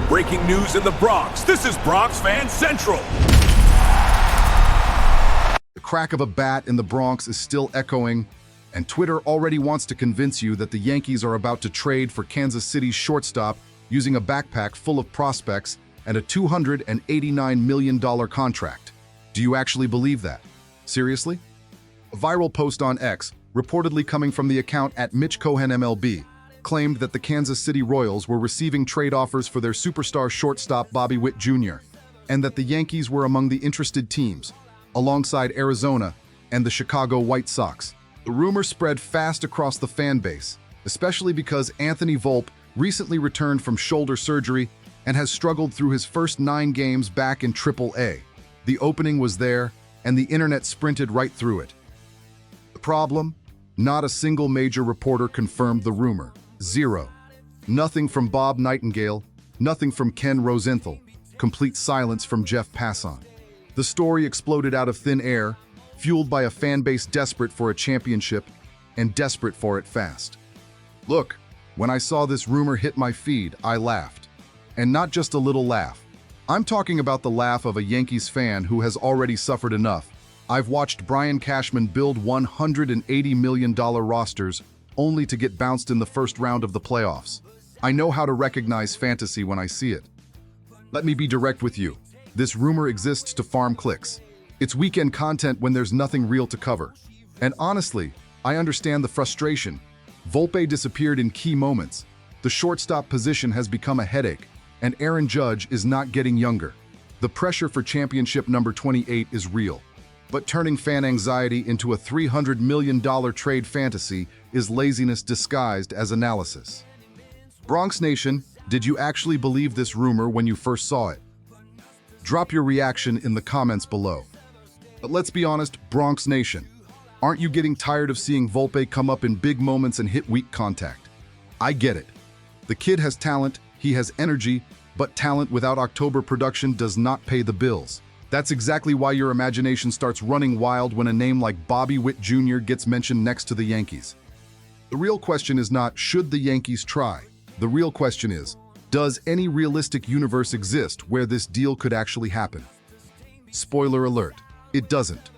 Breaking news in the Bronx. This is Bronx Fan Central. The crack of a bat in the Bronx is still echoing, and Twitter already wants to convince you that the Yankees are about to trade for Kansas City's shortstop using a backpack full of prospects and a $289 million contract. Do you actually believe that? Seriously? A viral post on X, reportedly coming from the account at Mitch Cohen MLB, claimed that the Kansas City Royals were receiving trade offers for their superstar shortstop Bobby Witt Jr., and that the Yankees were among the interested teams, alongside Arizona and the Chicago White Sox. The rumor spread fast across the fan base, especially because Anthony Volpe recently returned from shoulder surgery and has struggled through his first 9 games back in AAA. The opening was there, and the internet sprinted right through it. The problem? Not a single major reporter confirmed the rumor. Zero. Nothing from Bob Nightingale, nothing from Ken Rosenthal. Complete silence from Jeff Passan. The story exploded out of thin air, fueled by a fan base desperate for a championship and desperate for it fast. Look, when I saw this rumor hit my feed, I laughed. And not just a little laugh. I'm talking about the laugh of a Yankees fan who has already suffered enough. I've watched Brian Cashman build $180 million rosters only to get bounced in the first round of the playoffs. I know how to recognize fantasy when I see it. Let me be direct with you. This rumor exists to farm clicks. It's weekend content when there's nothing real to cover. And honestly, I understand the frustration. Volpe disappeared in key moments. The shortstop position has become a headache, and Aaron Judge is not getting younger. The pressure for championship number 28 is real. But turning fan anxiety into a $300 million trade fantasy is laziness disguised as analysis. Bronx Nation, did you actually believe this rumor when you first saw it? Drop your reaction in the comments below. But let's be honest, Bronx Nation, aren't you getting tired of seeing Volpe come up in big moments and hit weak contact? I get it. The kid has talent, he has energy, but talent without October production does not pay the bills. That's exactly why your imagination starts running wild when a name like Bobby Witt Jr. gets mentioned next to the Yankees. The real question is not, should the Yankees try? The real question is, does any realistic universe exist where this deal could actually happen? Spoiler alert, it doesn't.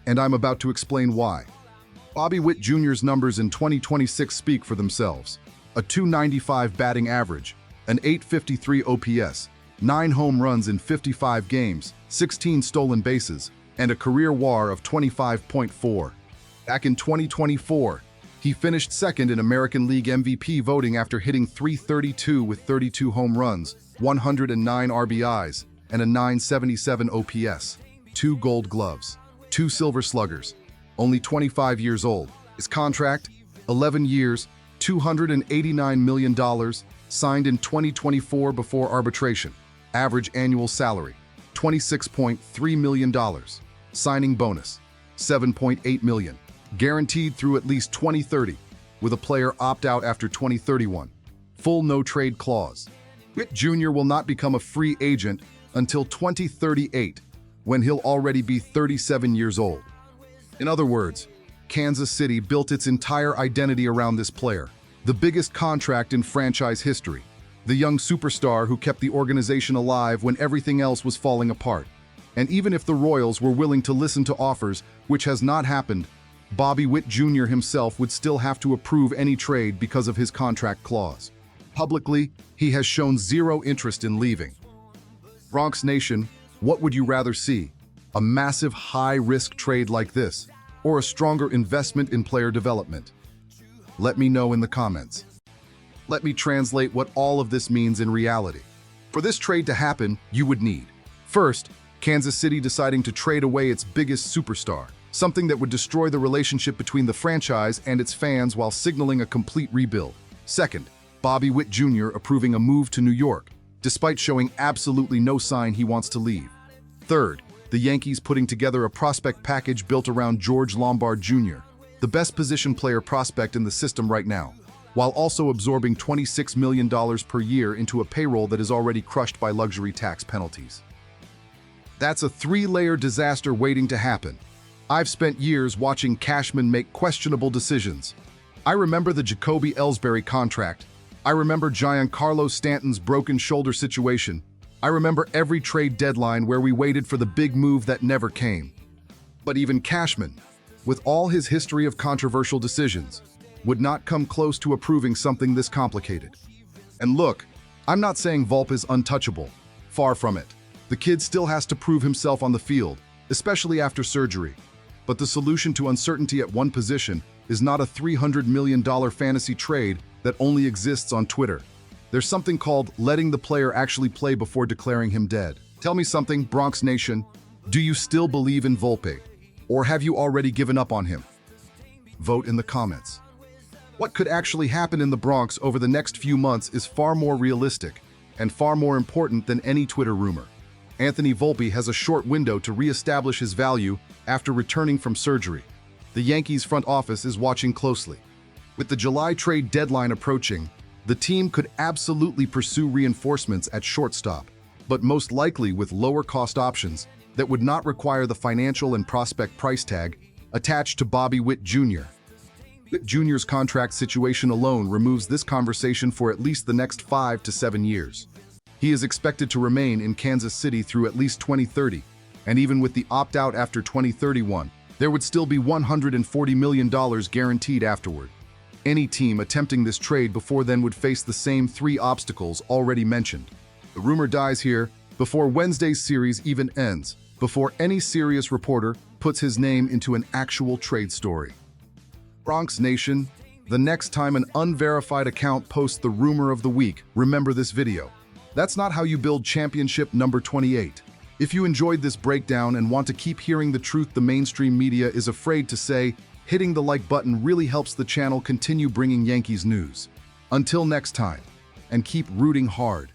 And I'm about to explain why. Bobby Witt Jr.'s numbers in 2026 speak for themselves. A .295 batting average, an .853 OPS, 9 home runs in 55 games, 16 stolen bases, and a career WAR of 25.4. Back in 2024, he finished second in American League MVP voting after hitting .332 with 32 home runs, 109 RBIs, and a .977 OPS, 2 Gold Gloves, 2 Silver Sluggers. Only 25 years old. His contract, 11 years, $289 million, signed in 2024 before arbitration. Average annual salary, $26.3 million. Signing bonus, $7.8 million. Guaranteed through at least 2030, with a player opt-out after 2031. Full no-trade clause. Witt Jr. will not become a free agent until 2038, when he'll already be 37 years old. In other words, Kansas City built its entire identity around this player, the biggest contract in franchise history. The young superstar who kept the organization alive when everything else was falling apart. And even if the Royals were willing to listen to offers, which has not happened, Bobby Witt Jr. himself would still have to approve any trade because of his contract clause. Publicly, he has shown zero interest in leaving. Bronx Nation, what would you rather see? A massive high-risk trade like this, or a stronger investment in player development? Let me know in the comments. Let me translate what all of this means in reality. For this trade to happen, you would need, first, Kansas City deciding to trade away its biggest superstar, something that would destroy the relationship between the franchise and its fans while signaling a complete rebuild. Second, Bobby Witt Jr. approving a move to New York, despite showing absolutely no sign he wants to leave. Third, the Yankees putting together a prospect package built around George Lombard Jr., the best position player prospect in the system right now, while also absorbing $26 million per year into a payroll that is already crushed by luxury tax penalties. That's a 3-layer disaster waiting to happen. I've spent years watching Cashman make questionable decisions. I remember the Jacoby Ellsbury contract. I remember Giancarlo Stanton's broken shoulder situation. I remember every trade deadline where we waited for the big move that never came. But even Cashman, with all his history of controversial decisions, would not come close to approving something this complicated. And look, I'm not saying Volpe is untouchable. Far from it. The kid still has to prove himself on the field, especially after surgery. But the solution to uncertainty at one position is not a $300 million fantasy trade that only exists on Twitter. There's something called letting the player actually play before declaring him dead. Tell me something, Bronx Nation. Do you still believe in Volpe? Or have you already given up on him? Vote in the comments. What could actually happen in the Bronx over the next few months is far more realistic and far more important than any Twitter rumor. Anthony Volpe has a short window to re-establish his value after returning from surgery. The Yankees front office is watching closely. With the July trade deadline approaching, the team could absolutely pursue reinforcements at shortstop, but most likely with lower cost options that would not require the financial and prospect price tag attached to Bobby Witt Jr. Witt Jr.'s contract situation alone removes this conversation for at least the next 5 to 7 years. He is expected to remain in Kansas City through at least 2030, and even with the opt-out after 2031, there would still be $140 million guaranteed afterward. Any team attempting this trade before then would face the same 3 obstacles already mentioned. The rumor dies here before Wednesday's series even ends, before any serious reporter puts his name into an actual trade story. Bronx Nation, the next time an unverified account posts the rumor of the week, remember this video. That's not how you build championship number 28. If you enjoyed this breakdown and want to keep hearing the truth the mainstream media is afraid to say, hitting the like button really helps the channel continue bringing Yankees news. Until next time, and keep rooting hard.